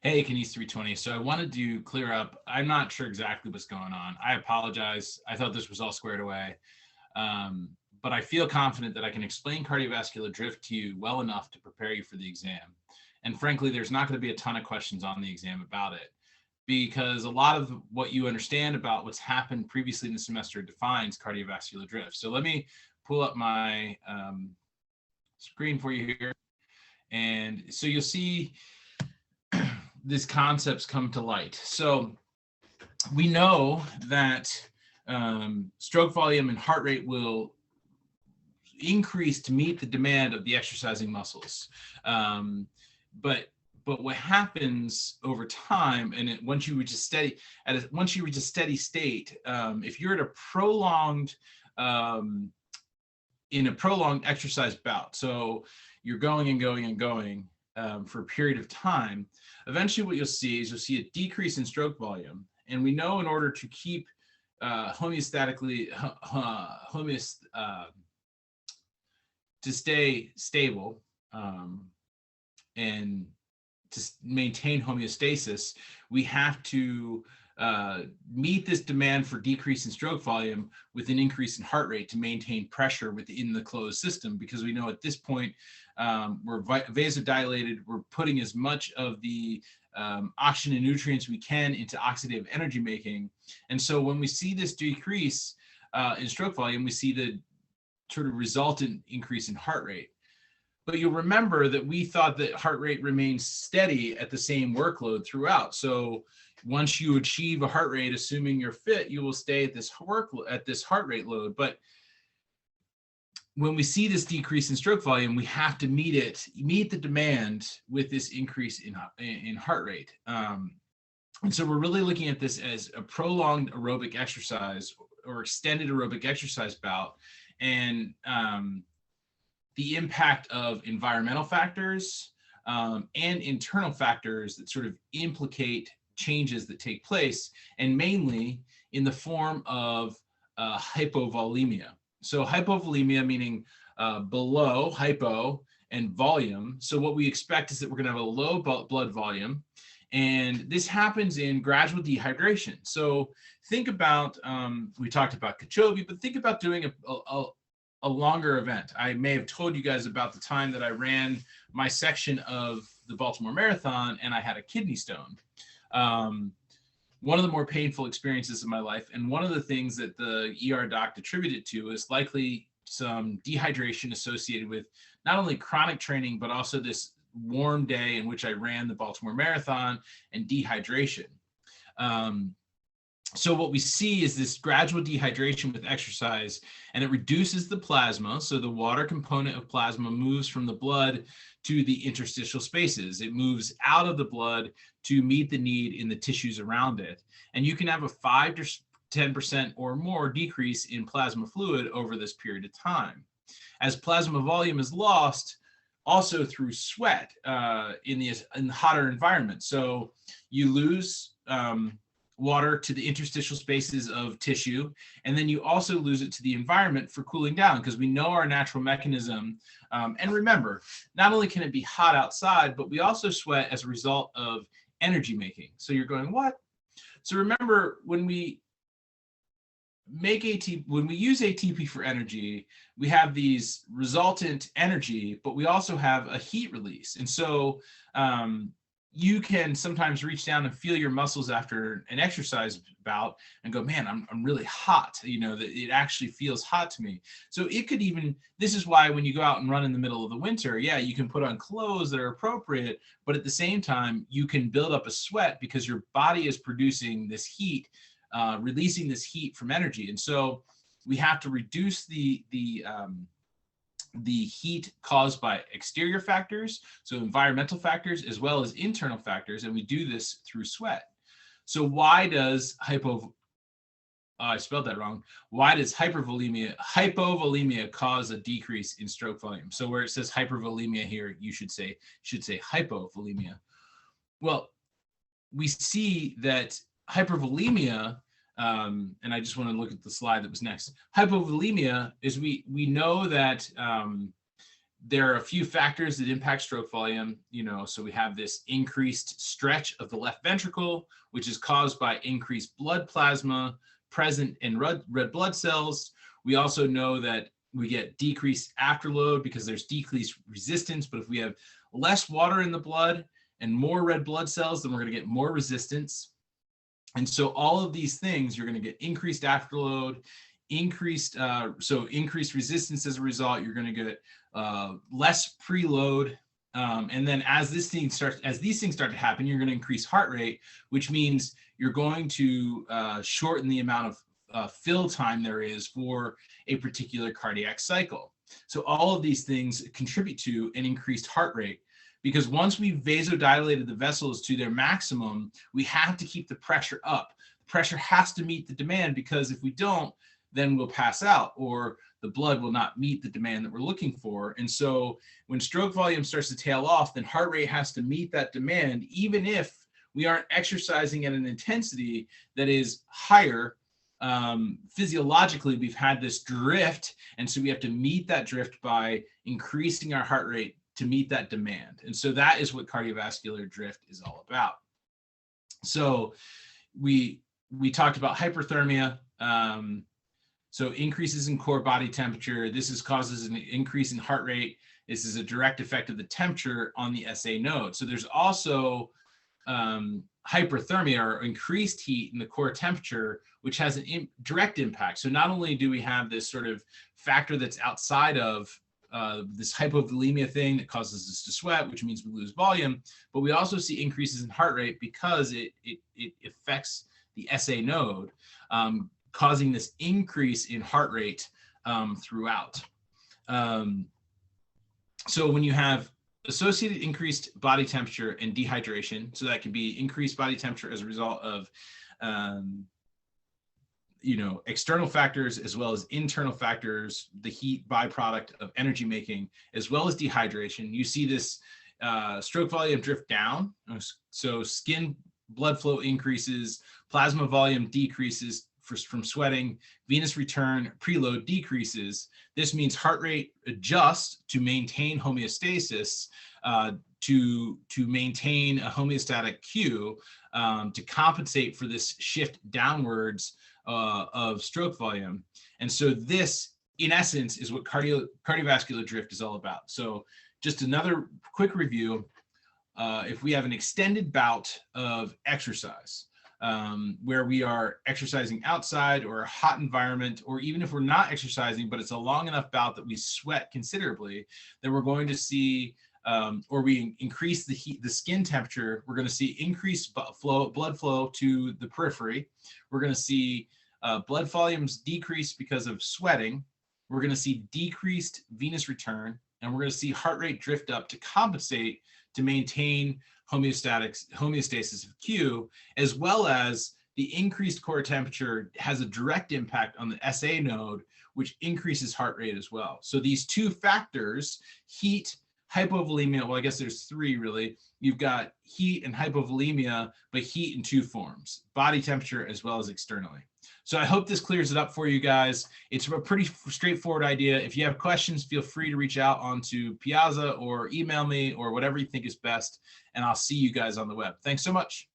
Hey, Kenise 320. So I wanted to clear up. I'm not sure exactly what's going on. I apologize. I thought this was all squared away. But I feel confident that I can explain cardiovascular drift to you well enough to prepare you for the exam. And frankly, there's not going to be a ton of questions on the exam about it because a lot of what you understand about what's happened previously in the semester defines cardiovascular drift. So let me pull up my screen for you here. And so you'll see these concepts come to light. So we know that stroke volume and heart rate will increase to meet the demand of the exercising muscles. But what happens over time, and once you reach a steady state, if you're at a prolonged in a prolonged exercise bout, so you're going and going and going for a period of time, eventually what you'll see is a decrease in stroke volume. And we know in order to keep to stay stable and to maintain homeostasis, we have to meet this demand for decrease in stroke volume with an increase in heart rate to maintain pressure within the closed system, because we know at this point we're vasodilated, we're putting as much of the oxygen and nutrients we can into oxidative energy making. And so when we see this decrease in stroke volume, we see the sort of resultant increase in heart rate. But you'll remember that we thought that heart rate remains steady at the same workload throughout. So once you achieve a heart rate, assuming you're fit, you will stay at this heart rate load. But when we see this decrease in stroke volume, we have to meet the demand with this increase in heart rate. And so we're really looking at this as a prolonged aerobic exercise or extended aerobic exercise bout, and the impact of environmental factors and internal factors that sort of implicate changes that take place, and mainly in the form of hypovolemia. So hypovolemia meaning below hypo and volume. So what we expect is that we're going to have a low blood volume, and this happens in gradual dehydration. So think about, we talked about Kachovi, but think about doing a longer event. I may have told you guys about the time that I ran my section of the Baltimore Marathon and I had a kidney stone. One of the more painful experiences of my life, and one of the things that the ER doc attributed to is likely some dehydration associated with not only chronic training, but also this warm day in which I ran the Baltimore Marathon and dehydration. So what we see is this gradual dehydration with exercise, and it reduces the plasma. So the water component of plasma moves from the blood to the interstitial spaces. It moves out of the blood to meet the need in the tissues around it. And you can have a 5 to 10% or more decrease in plasma fluid over this period of time. As plasma volume is lost, also through sweat in the hotter environment. So you lose water to the interstitial spaces of tissue, and then you also lose it to the environment for cooling down, because we know our natural mechanism. And remember, not only can it be hot outside, but we also sweat as a result of energy making. So you're going, what? So remember, when we use ATP for energy, we have these resultant energy, but we also have a heat release. And so you can sometimes reach down and feel your muscles after an exercise bout and go, man, I'm really hot. You know, that it actually feels hot to me. So it could even, this is why when you go out and run in the middle of the winter, yeah, you can put on clothes that are appropriate, but at the same time, you can build up a sweat because your body is producing this heat, releasing this heat from energy. And so we have to reduce the heat caused by exterior factors, so environmental factors, as well as internal factors, and we do this through sweat. So why does I spelled that wrong. Why does hypovolemia cause a decrease in stroke volume? So where it says hypervolemia here, you should say hypovolemia. Well, we see that hypervolemia, and I just want to look at the slide that was next. Hypovolemia is we know that there are a few factors that impact stroke volume, so we have this increased stretch of the left ventricle, which is caused by increased blood plasma present in red blood cells. We also know that we get decreased afterload because there's decreased resistance, but if we have less water in the blood and more red blood cells, then we're going to get more resistance. And so all of these things, you're going to get increased afterload, increased resistance as a result. You're going to get less preload, and then as these things start to happen, you're going to increase heart rate, which means you're going to shorten the amount of fill time there is for a particular cardiac cycle. So all of these things contribute to an increased heart rate, because once we've vasodilated the vessels to their maximum, we have to keep the pressure up. The pressure has to meet the demand, because if we don't, then we'll pass out, or the blood will not meet the demand that we're looking for. And so when stroke volume starts to tail off, then heart rate has to meet that demand, even if we aren't exercising at an intensity that is higher. Physiologically, we've had this drift, and so we have to meet that drift by increasing our heart rate to meet that demand. And so that is what cardiovascular drift is all about. So we talked about hyperthermia. So increases in core body temperature. This causes an increase in heart rate. This is a direct effect of the temperature on the SA node. So there's also hyperthermia, or increased heat in the core temperature, which has a direct impact. So not only do we have this sort of factor that's outside of this hypovolemia thing that causes us to sweat, which means we lose volume, but we also see increases in heart rate because it affects the SA node, causing this increase in heart rate throughout. So when you have associated increased body temperature and dehydration, so that can be increased body temperature as a result of external factors as well as internal factors, the heat byproduct of energy making, as well as dehydration, you see this stroke volume drift down. So skin blood flow increases, plasma volume decreases from sweating, venous return preload decreases. This means heart rate adjusts to maintain homeostasis, to maintain a homeostatic Q, to compensate for this shift downwards of stroke volume. And so this, in essence, is what cardiovascular drift is all about. So just another quick review. If we have an extended bout of exercise, where we are exercising outside or a hot environment, or even if we're not exercising, but it's a long enough bout that we sweat considerably, then we're going to see, or we increase the skin temperature, we're going to see increased blood flow to the periphery. We're going to see blood volumes decrease because of sweating. We're going to see decreased venous return, and we're going to see heart rate drift up to compensate, to maintain homeostasis of Q, as well as the increased core temperature has a direct impact on the SA node, which increases heart rate as well. So these two factors, heat, hypovolemia, well, I guess there's three really. You've got heat and hypovolemia, but heat in two forms, body temperature as well as externally. So I hope this clears it up for you guys. It's a pretty straightforward idea. If you have questions, feel free to reach out onto Piazza or email me or whatever you think is best, and I'll see you guys on the web. Thanks so much.